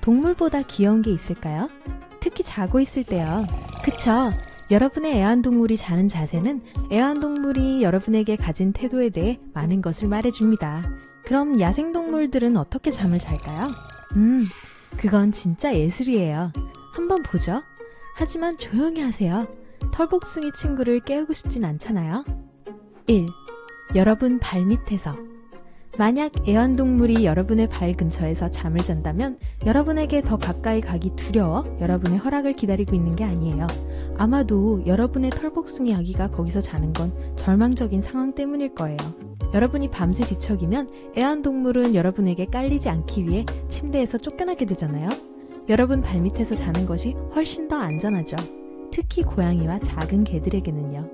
동물보다 귀여운 게 있을까요? 특히 자고 있을 때요. 그쵸? 여러분의 애완동물이 자는 자세는 애완동물이 여러분에게 가진 태도에 대해 많은 것을 말해줍니다. 그럼 야생동물들은 어떻게 잠을 잘까요? 그건 진짜 예술이에요. 한번 보죠. 하지만 조용히 하세요. 털복숭이 친구를 깨우고 싶진 않잖아요. 1. 여러분 발밑에서. 만약 애완동물이 여러분의 발 근처에서 잠을 잔다면 여러분에게 더 가까이 가기 두려워 여러분의 허락을 기다리고 있는 게 아니에요. 아마도 여러분의 털복숭이 아기가 거기서 자는 건 절망적인 상황 때문일 거예요. 여러분이 밤새 뒤척이면 애완동물은 여러분에게 깔리지 않기 위해 침대에서 쫓겨나게 되잖아요. 여러분 발밑에서 자는 것이 훨씬 더 안전하죠. 특히 고양이와 작은 개들에게는요.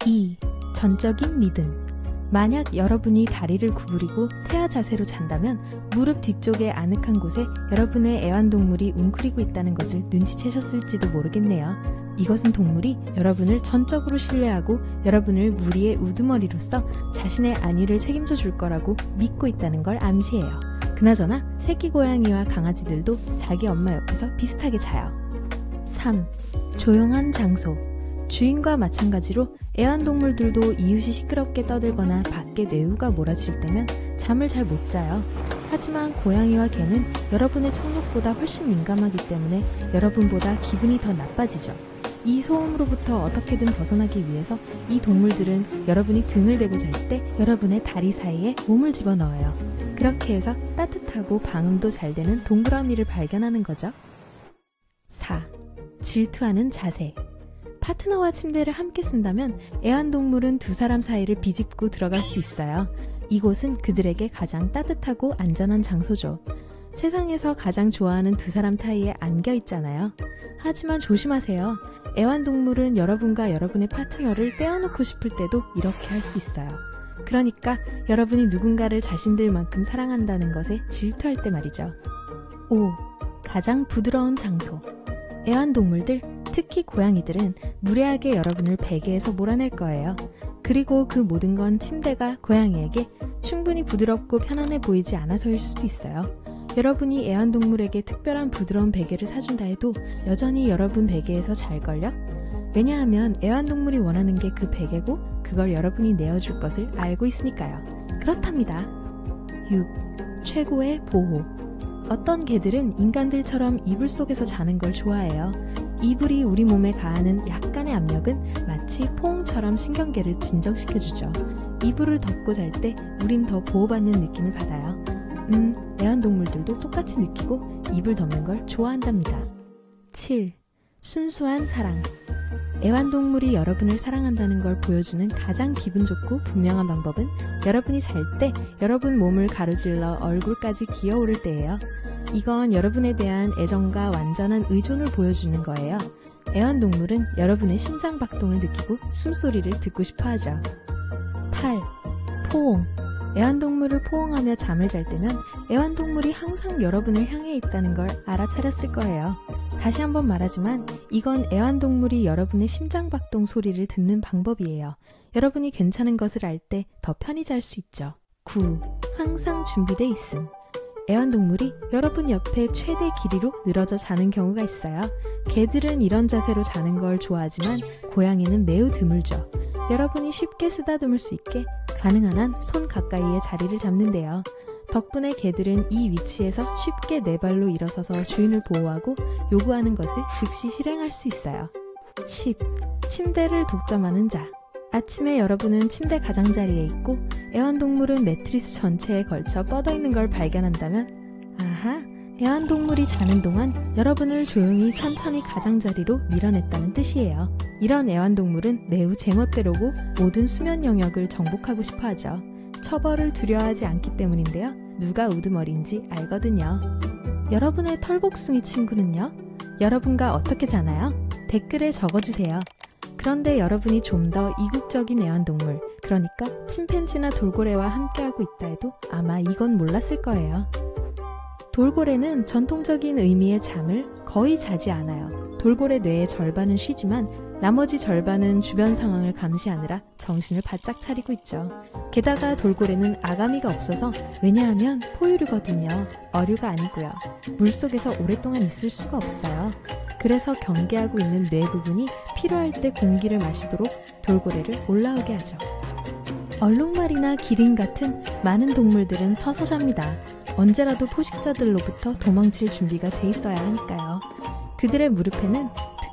2. 전적인 리듬. 만약 여러분이 다리를 구부리고 태아 자세로 잔다면 무릎 뒤쪽의 아늑한 곳에 여러분의 애완동물이 웅크리고 있다는 것을 눈치채셨을지도 모르겠네요. 이것은 동물이 여러분을 전적으로 신뢰하고 여러분을 무리의 우두머리로서 자신의 안위를 책임져 줄 거라고 믿고 있다는 걸 암시해요. 그나저나 새끼 고양이와 강아지들도 자기 엄마 옆에서 비슷하게 자요. 3. 조용한 장소. 주인과 마찬가지로 애완동물들도 이웃이 시끄럽게 떠들거나 밖에 뇌우가 몰아칠 때면 잠을 잘 못 자요. 하지만 고양이와 개는 여러분의 청력보다 훨씬 민감하기 때문에 여러분보다 기분이 더 나빠지죠. 이 소음으로부터 어떻게든 벗어나기 위해서 이 동물들은 여러분이 등을 대고 잘 때 여러분의 다리 사이에 몸을 집어넣어요. 그렇게 해서 따뜻하고 방음도 잘 되는 동그라미를 발견하는 거죠. 4. 질투하는 자세. 파트너와 침대를 함께 쓴다면 애완동물은 두 사람 사이를 비집고 들어갈 수 있어요. 이곳은 그들에게 가장 따뜻하고 안전한 장소죠. 세상에서 가장 좋아하는 두 사람 사이에 안겨 있잖아요. 하지만 조심하세요. 애완동물은 여러분과 여러분의 파트너를 떼어놓고 싶을 때도 이렇게 할 수 있어요. 그러니까 여러분이 누군가를 자신들만큼 사랑한다는 것에 질투할 때 말이죠. 5. 가장 부드러운 장소. 애완동물들, 특히 고양이들은 무례하게 여러분을 베개에서 몰아낼 거예요. 그리고 그 모든 건 침대가 고양이에게 충분히 부드럽고 편안해 보이지 않아서일 수도 있어요. 여러분이 애완동물에게 특별한 부드러운 베개를 사준다 해도 여전히 여러분 베개에서 잘걸요? 왜냐하면 애완동물이 원하는 게 그 베개고 그걸 여러분이 내어줄 것을 알고 있으니까요. 그렇답니다. 6. 최고의 보호. 어떤 개들은 인간들처럼 이불 속에서 자는 걸 좋아해요. 이불이 우리 몸에 가하는 약간의 압력은 마치 포옹처럼 신경계를 진정시켜주죠. 이불을 덮고 잘 때 우린 더 보호받는 느낌을 받아요. 애완동물들도 똑같이 느끼고 이불 덮는 걸 좋아한답니다. 7. 순수한 사랑. 애완동물이 여러분을 사랑한다는 걸 보여주는 가장 기분 좋고 분명한 방법은 여러분이 잘 때 여러분 몸을 가로질러 얼굴까지 기어오를 때예요. 이건 여러분에 대한 애정과 완전한 의존을 보여주는 거예요. 애완동물은 여러분의 심장박동을 느끼고 숨소리를 듣고 싶어 하죠. 8. 포옹. 애완동물을 포옹하며 잠을 잘 때면 애완동물이 항상 여러분을 향해 있다는 걸 알아차렸을 거예요. 다시 한번 말하지만 이건 애완동물이 여러분의 심장박동 소리를 듣는 방법이에요. 여러분이 괜찮은 것을 알 때 더 편히 잘 수 있죠. 9. 항상 준비돼 있음. 애완동물이 여러분 옆에 최대 길이로 늘어져 자는 경우가 있어요. 개들은 이런 자세로 자는 걸 좋아하지만 고양이는 매우 드물죠. 여러분이 쉽게 쓰다듬을 수 있게 가능한 한 손 가까이에 자리를 잡는데요. 덕분에 개들은 이 위치에서 쉽게 네 발로 일어서서 주인을 보호하고 요구하는 것을 즉시 실행할 수 있어요. 10. 침대를 독점하는 자. 아침에 여러분은 침대 가장자리에 있고 애완동물은 매트리스 전체에 걸쳐 뻗어있는 걸 발견한다면 아하, 애완동물이 자는 동안 여러분을 조용히 천천히 가장자리로 밀어냈다는 뜻이에요. 이런 애완동물은 매우 제멋대로고 모든 수면 영역을 정복하고 싶어하죠. 처벌을 두려워하지 않기 때문인데요. 누가 우두머리인지 알거든요. 여러분의 털복숭이 친구는요? 여러분과 어떻게 자나요? 댓글에 적어주세요. 그런데 여러분이 좀 더 이국적인 애완동물, 그러니까 침팬지나 돌고래와 함께하고 있다 해도 아마 이건 몰랐을 거예요. 돌고래는 전통적인 의미의 잠을 거의 자지 않아요. 돌고래 뇌의 절반은 쉬지만 나머지 절반은 주변 상황을 감시하느라 정신을 바짝 차리고 있죠. 게다가 돌고래는 아가미가 없어서 왜냐하면 포유류거든요. 어류가 아니고요. 물속에서 오랫동안 있을 수가 없어요. 그래서 경계하고 있는 뇌 부분이 필요할 때 공기를 마시도록 돌고래를 올라오게 하죠. 얼룩말이나 기린 같은 많은 동물들은 서서 잡니다. 언제라도 포식자들로부터 도망칠 준비가 돼 있어야 하니까요. 그들의 무릎에는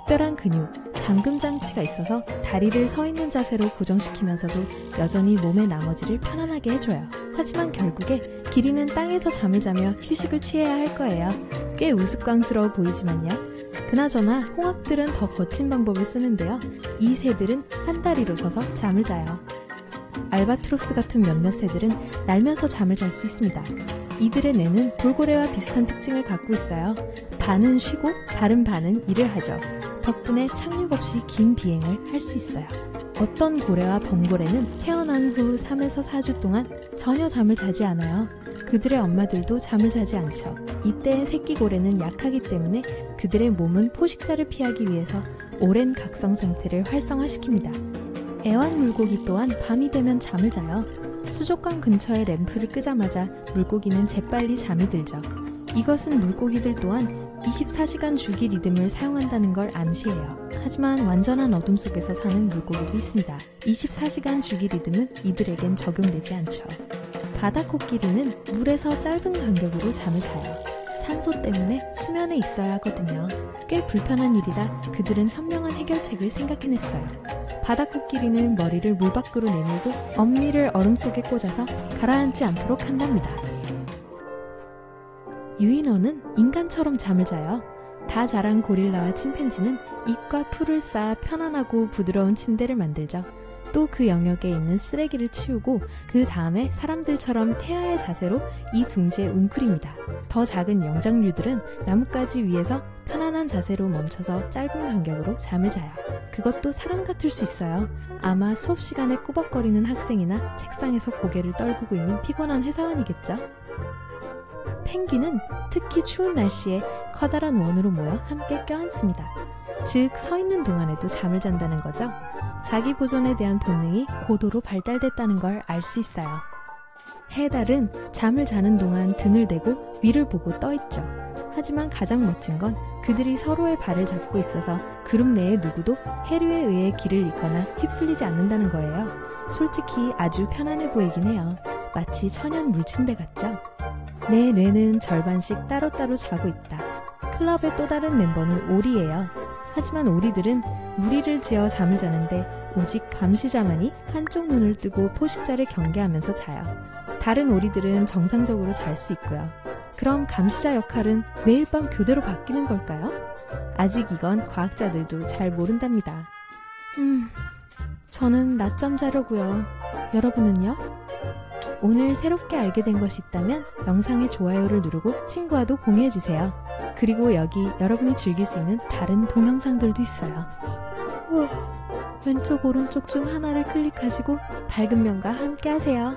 특별한 근육, 잠금 장치가 있어서 다리를 서 있는 자세로 고정시키면서도 여전히 몸의 나머지를 편안하게 해줘요. 하지만 결국에 기린은 땅에서 잠을 자며 휴식을 취해야 할 거예요. 꽤 우스꽝스러워 보이지만요. 그나저나 홍학들은 더 거친 방법을 쓰는데요. 이 새들은 한 다리로 서서 잠을 자요. 알바트로스 같은 몇몇 새들은 날면서 잠을 잘 수 있습니다. 이들의 뇌는 돌고래와 비슷한 특징을 갖고 있어요. 반은 쉬고 다른 반은 일을 하죠. 덕분에 착륙 없이 긴 비행을 할 수 있어요. 어떤 고래와 범고래는 태어난 후 3에서 4주 동안 전혀 잠을 자지 않아요. 그들의 엄마들도 잠을 자지 않죠. 이때 새끼 고래는 약하기 때문에 그들의 몸은 포식자를 피하기 위해서 오랜 각성 상태를 활성화시킵니다. 애완물고기 또한 밤이 되면 잠을 자요. 수족관 근처에 램프를 끄자마자 물고기는 재빨리 잠이 들죠. 이것은 물고기들 또한 24시간 주기 리듬을 사용한다는 걸 암시해요. 하지만 완전한 어둠 속에서 사는 물고기도 있습니다. 24시간 주기 리듬은 이들에겐 적용되지 않죠. 바다코끼리는 물에서 짧은 간격으로 잠을 자요. 산소 때문에 수면에 있어야 하거든요. 꽤 불편한 일이라 그들은 현명한 해결책을 생각해냈어요. 바다코끼리는 머리를 물 밖으로 내밀고 엄니를 얼음 속에 꽂아서 가라앉지 않도록 한답니다. 유인원은 인간처럼 잠을 자요. 다 자란 고릴라와 침팬지는 잎과 풀을 쌓아 편안하고 부드러운 침대를 만들죠. 또 그 영역에 있는 쓰레기를 치우고 그 다음에 사람들처럼 태아의 자세로 이 둥지에 웅크립니다. 더 작은 영장류들은 나뭇가지 위에서 편안한 자세로 멈춰서 짧은 간격으로 잠을 자요. 그것도 사람 같을 수 있어요. 아마 수업 시간에 꾸벅거리는 학생이나 책상에서 고개를 떨구고 있는 피곤한 회사원이겠죠? 펭귄은 특히 추운 날씨에 커다란 원으로 모여 함께 껴앉습니다. 즉, 서 있는 동안에도 잠을 잔다는 거죠. 자기 보존에 대한 본능이 고도로 발달됐다는 걸 알 수 있어요. 해달은 잠을 자는 동안 등을 대고 위를 보고 떠 있죠. 하지만 가장 멋진 건 그들이 서로의 발을 잡고 있어서 그룹 내의 누구도 해류에 의해 길을 잃거나 휩쓸리지 않는다는 거예요. 솔직히 아주 편안해 보이긴 해요. 마치 천연 물침대 같죠? 내 뇌는 절반씩 따로따로 자고 있다. 클럽의 또 다른 멤버는 오리예요. 하지만 오리들은 무리를 지어 잠을 자는데 오직 감시자만이 한쪽 눈을 뜨고 포식자를 경계하면서 자요. 다른 오리들은 정상적으로 잘 수 있고요. 그럼 감시자 역할은 매일 밤 교대로 바뀌는 걸까요? 아직 이건 과학자들도 잘 모른답니다. 저는 낮잠 자려고요. 여러분은요? 오늘 새롭게 알게 된 것이 있다면 영상의 좋아요를 누르고 친구와도 공유해주세요. 그리고 여기 여러분이 즐길 수 있는 다른 동영상들도 있어요. 왼쪽 오른쪽 중 하나를 클릭하시고 밝은 면과 함께 하세요.